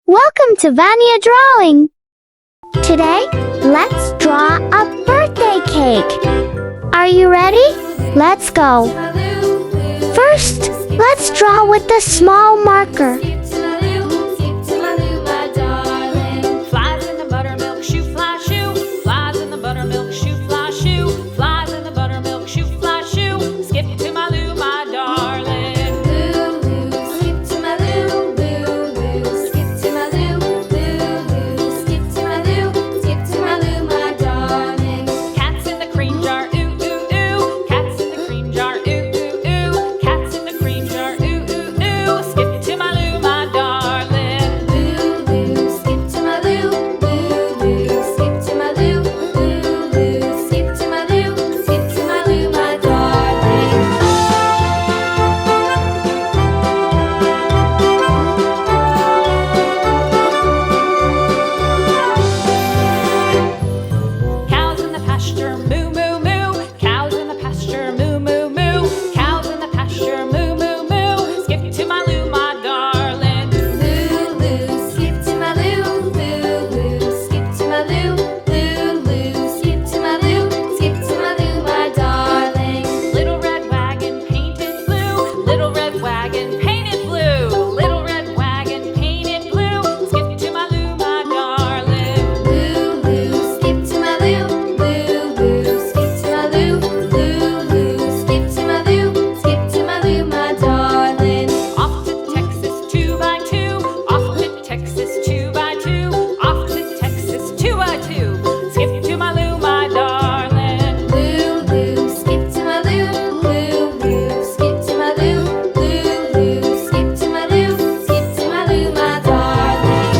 Welcome to Vania Drawing. Today, let's draw a birthday cake. Are you ready? Let's go. First, let's draw with a small marker. Flies in the buttermilk shoe, fly shoe. Flies in the buttermilk shoe, fly shoe. Flies in the buttermilk shoe, fly shoe. Skip to my Lou, my darling. Lou, skip to my Lou, Lou, skip to my Lou, Lou, skip to my Lou, skip to my Lou, my darling. Cats in the cream jar, ooh, ooh, ooh. Cats in the cream jar, ooh, ooh, ooh. Cats in the cream jar, ooh, ooh, ooh. Skip to my Lou, my darling. Lou, skip to my Lou, Lou, skip to my Lou, Lou, skip to my Lou, skip to my Lou, my darling. Cows in the pasture, moo, moo, moo. Cows in the pasture, moo, moo, moo. Cows in the pasture, moo, moo, moo. Skip to my Lou, my darling. Lou, skip to my Lou, Lou, skip to my Lou, Lou, skip to my Lou, skip to my Lou, my darling. Little red wagon painted blue, little red wagon painted blue, little red wagon painted blue. Skip to my Lou, my darling. Lou, skip to my Lou, Lou, skip to my Lou, Lou, skip to my Lou, skip to my Lou, my darling. Off to Texas 2x2, off to Texas 2x2, off to Texas 2x2. Skip to my Lou, my darling. Lou, skip to my Lou, Lou, skip to my Lou, Lou, skip to my Lou, skip to my Lou, my darling.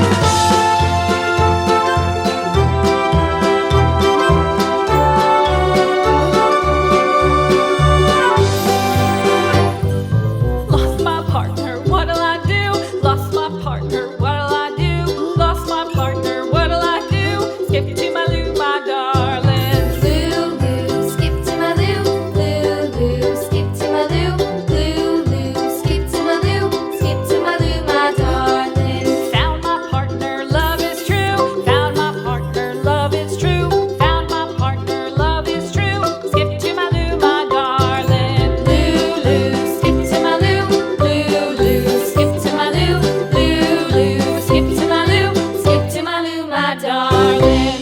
Lost my partner, what'll I do? Lost my partner, what'll I do? Lost my partner, what'll I do? Skip to my Lou, my darling. Lou, skip to my Lou, Lou, skip to my Lou, Lou, skip to my Lou, skip to my Lou, my darling. Found my partner, love is true. Found my partner, love is true. Found my partner, love is true. Skip to my Lou, my darling. Lou, skip to my Lou, Lou, skip to my Lou, Lou, skip to my Lou, skip to my Lou, my darling.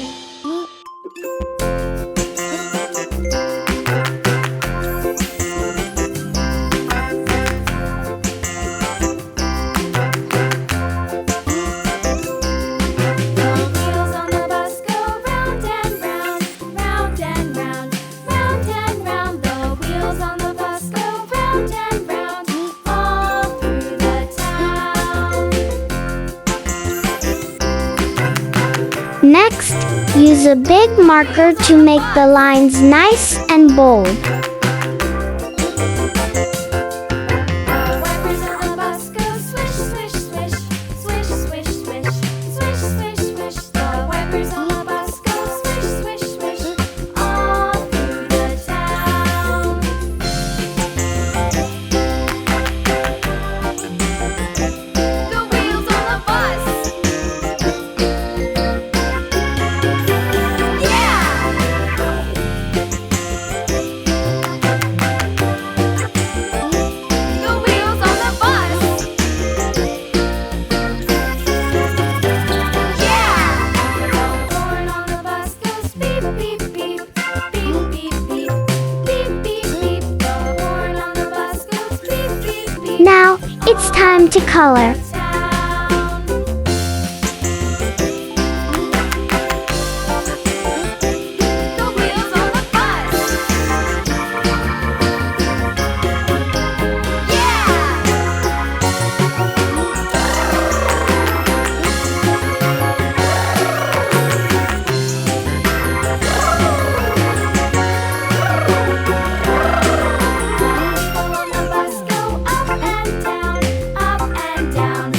The wheels on the bus go round and round, round and round, round and round. The wheels on the bus go round and round, all through the town. Next, use a big marker to make the lines nice and bold. The wipers on the bus go swish, swish, swish, swish, swish, swish, swish, swish, swish. The wipers on the bus go swish, swish, swish, all through the town. The wheels on the bus. Yeah! The wheels on the bus. Yeah! The horn on the bus goes beep, beep, beep, beep, beep, beep, beep, beep, beep. The horn on the bus goes beep, beep, beep. Now, it's time to color. Town. The wheels on the bus. People on the bus go up and down, up and down,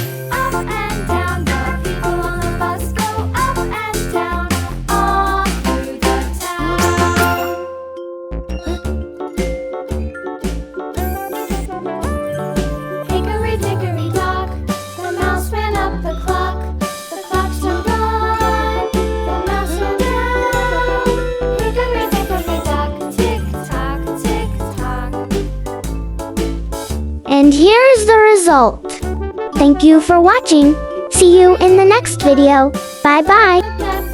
And here's the result. Thank you for watching. See you in the next video. Bye bye.